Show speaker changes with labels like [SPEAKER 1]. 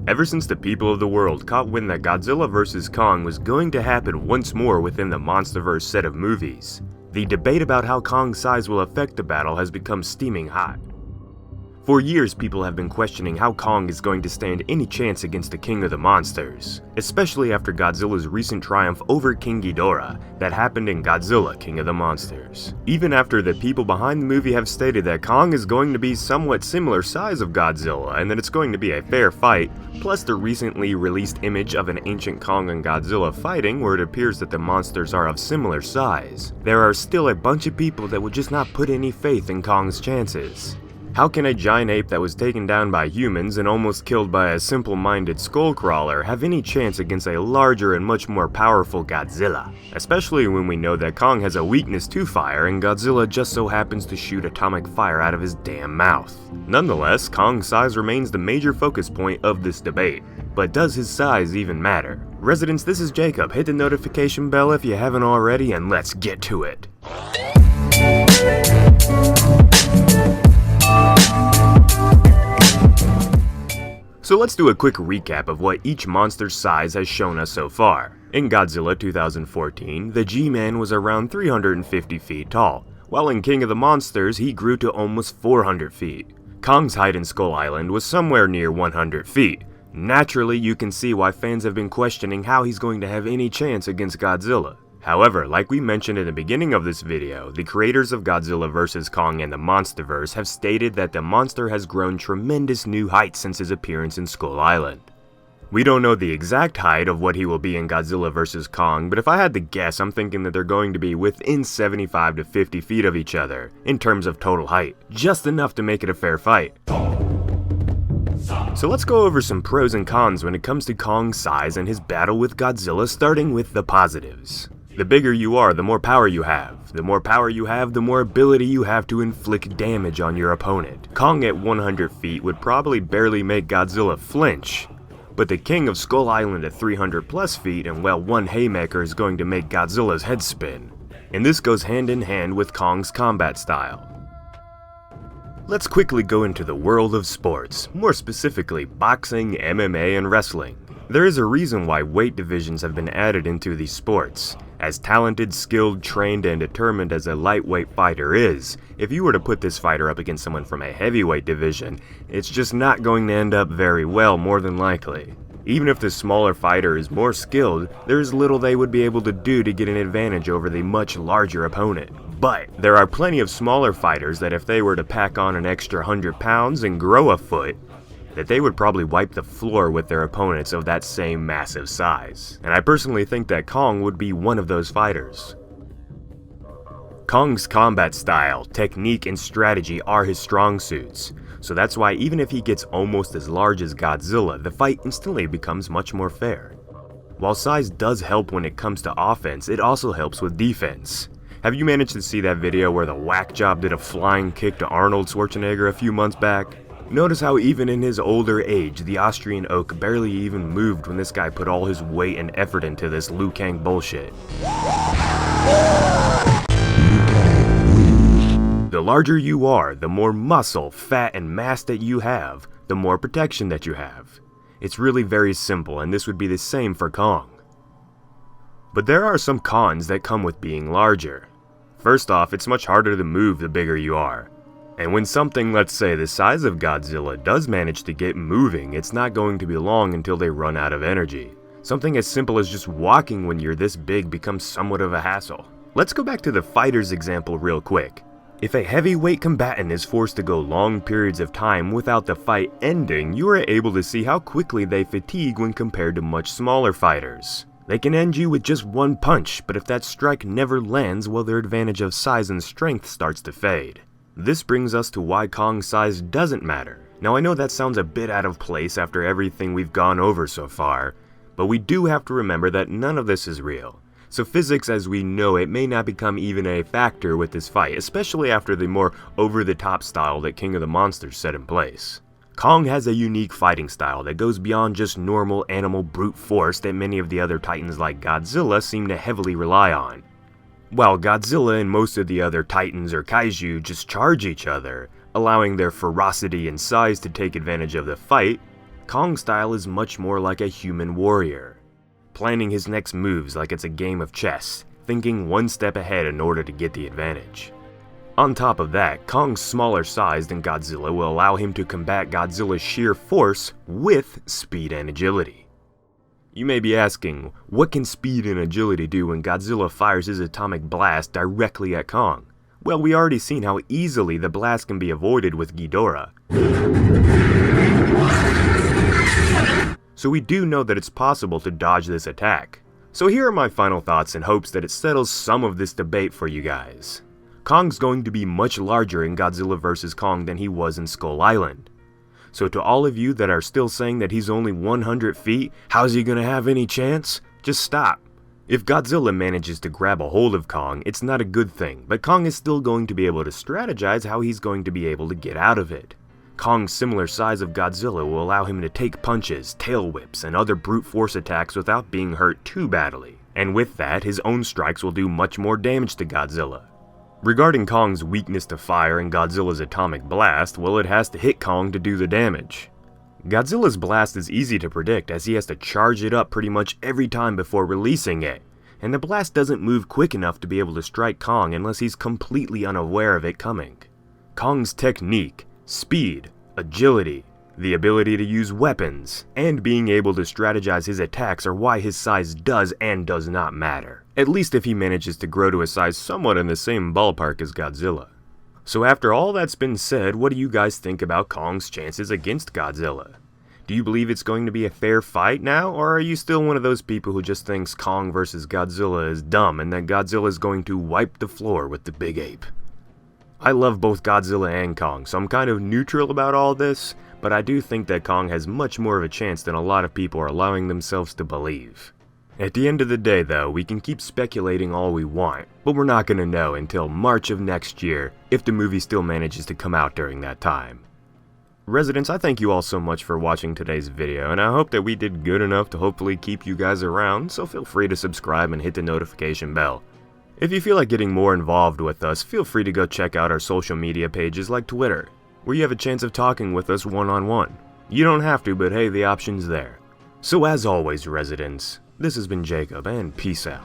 [SPEAKER 1] Ever since the people of the world caught wind that Godzilla vs. Kong was going to happen once more within the MonsterVerse set of movies, the debate about how Kong's size will affect the battle has become steaming hot. For years, people have been questioning how Kong is going to stand any chance against the King of the Monsters, especially after Godzilla's recent triumph over King Ghidorah that happened in Godzilla, King of the Monsters. Even after the people behind the movie have stated that Kong is going to be somewhat similar size of Godzilla and that it's going to be a fair fight, plus the recently released image of an ancient Kong and Godzilla fighting where it appears that the monsters are of similar size, there are still a bunch of people that would just not put any faith in Kong's chances. How can a giant ape that was taken down by humans and almost killed by a simple-minded skullcrawler have any chance against a larger and much more powerful Godzilla? Especially when we know that Kong has a weakness to fire and Godzilla just so happens to shoot atomic fire out of his damn mouth. Nonetheless, Kong's size remains the major focus point of this debate. But does his size even matter? Residents, this is Jacob. Hit the notification bell if you haven't already and let's get to it. So let's do a quick recap of what each monster's size has shown us so far. In Godzilla 2014, the G-Man was around 350 feet tall, while in King of the Monsters he grew to almost 400 feet. Kong's height in Skull Island was somewhere near 100 feet. Naturally, you can see why fans have been questioning how he's going to have any chance against Godzilla. However, like we mentioned in the beginning of this video, the creators of Godzilla vs. Kong and the MonsterVerse have stated that the monster has grown tremendous new heights since his appearance in Skull Island. We don't know the exact height of what he will be in Godzilla vs. Kong, but if I had to guess, I'm thinking that they're going to be within 75 to 50 feet of each other, in terms of total height, just enough to make it a fair fight. So let's go over some pros and cons when it comes to Kong's size and his battle with Godzilla, starting with the positives. The bigger you are, the more power you have. The more power you have, the more ability you have to inflict damage on your opponent. Kong at 100 feet would probably barely make Godzilla flinch, but the King of Skull Island at 300 plus feet and well, one haymaker is going to make Godzilla's head spin. And this goes hand in hand with Kong's combat style. Let's quickly go into the world of sports, more specifically boxing, MMA, and wrestling. There is a reason why weight divisions have been added into these sports. As talented, skilled, trained, and determined as a lightweight fighter is, if you were to put this fighter up against someone from a heavyweight division, it's just not going to end up very well, more than likely. Even if the smaller fighter is more skilled, there's little they would be able to do to get an advantage over the much larger opponent. But there are plenty of smaller fighters that if they were to pack on an extra 100 pounds and grow a foot, that they would probably wipe the floor with their opponents of that same massive size. And I personally think that Kong would be one of those fighters. Kong's combat style, technique, and strategy are his strong suits, so that's why even if he gets almost as large as Godzilla, the fight instantly becomes much more fair. While size does help when it comes to offense, it also helps with defense. Have you managed to see that video where the whack job did a flying kick to Arnold Schwarzenegger a few months back? Notice how even in his older age, the Austrian oak barely even moved when this guy put all his weight and effort into this Liu Kang bullshit. The larger you are, the more muscle, fat, and mass that you have, the more protection that you have. It's really very simple, and this would be the same for Kong. But there are some cons that come with being larger. First off, it's much harder to move the bigger you are. And when something, let's say the size of Godzilla, does manage to get moving, it's not going to be long until they run out of energy. Something as simple as just walking when you're this big becomes somewhat of a hassle. Let's go back to the fighter's example real quick. If a heavyweight combatant is forced to go long periods of time without the fight ending, you are able to see how quickly they fatigue when compared to much smaller fighters. They can end you with just one punch, but if that strike never lands, well, their advantage of size and strength starts to fade. This brings us to why Kong's size doesn't matter. Now I know that sounds a bit out of place after everything we've gone over so far, but we do have to remember that none of this is real. So physics as we know it may not become even a factor with this fight, especially after the more over-the-top style that King of the Monsters set in place. Kong has a unique fighting style that goes beyond just normal animal brute force that many of the other titans like Godzilla seem to heavily rely on. While Godzilla and most of the other titans or kaiju just charge each other, allowing their ferocity and size to take advantage of the fight, Kong's style is much more like a human warrior, planning his next moves like it's a game of chess, thinking one step ahead in order to get the advantage. On top of that, Kong's smaller size than Godzilla will allow him to combat Godzilla's sheer force with speed and agility. You may be asking, what can speed and agility do when Godzilla fires his atomic blast directly at Kong? Well, we already seen how easily the blast can be avoided with Ghidorah. So we do know that it's possible to dodge this attack. So here are my final thoughts in hopes that it settles some of this debate for you guys. Kong's going to be much larger in Godzilla vs. Kong than he was in Skull Island. So to all of you that are still saying that he's only 100 feet, how's he gonna have any chance? Just stop. If Godzilla manages to grab a hold of Kong, it's not a good thing, but Kong is still going to be able to strategize how he's going to be able to get out of it. Kong's similar size of Godzilla will allow him to take punches, tail whips, and other brute force attacks without being hurt too badly. And with that, his own strikes will do much more damage to Godzilla. Regarding Kong's weakness to fire and Godzilla's atomic blast, well, it has to hit Kong to do the damage. Godzilla's blast is easy to predict as he has to charge it up pretty much every time before releasing it, and the blast doesn't move quick enough to be able to strike Kong unless he's completely unaware of it coming. Kong's technique, speed, agility, the ability to use weapons, and being able to strategize his attacks are why his size does and does not matter, at least if he manages to grow to a size somewhat in the same ballpark as Godzilla. So after all that's been said, what do you guys think about Kong's chances against Godzilla? Do you believe it's going to be a fair fight now, or are you still one of those people who just thinks Kong versus Godzilla is dumb and that Godzilla is going to wipe the floor with the big ape? I love both Godzilla and Kong, so I'm kind of neutral about all this, but I do think that Kong has much more of a chance than a lot of people are allowing themselves to believe. At the end of the day though, we can keep speculating all we want, but we're not gonna know until March of next year if the movie still manages to come out during that time. Residents, I thank you all so much for watching today's video, and I hope that we did good enough to hopefully keep you guys around, so feel free to subscribe and hit the notification bell. If you feel like getting more involved with us, feel free to go check out our social media pages like Twitter, where you have a chance of talking with us one-on-one. You don't have to, but hey, the option's there. So as always, residents, this has been Jacob, and peace out.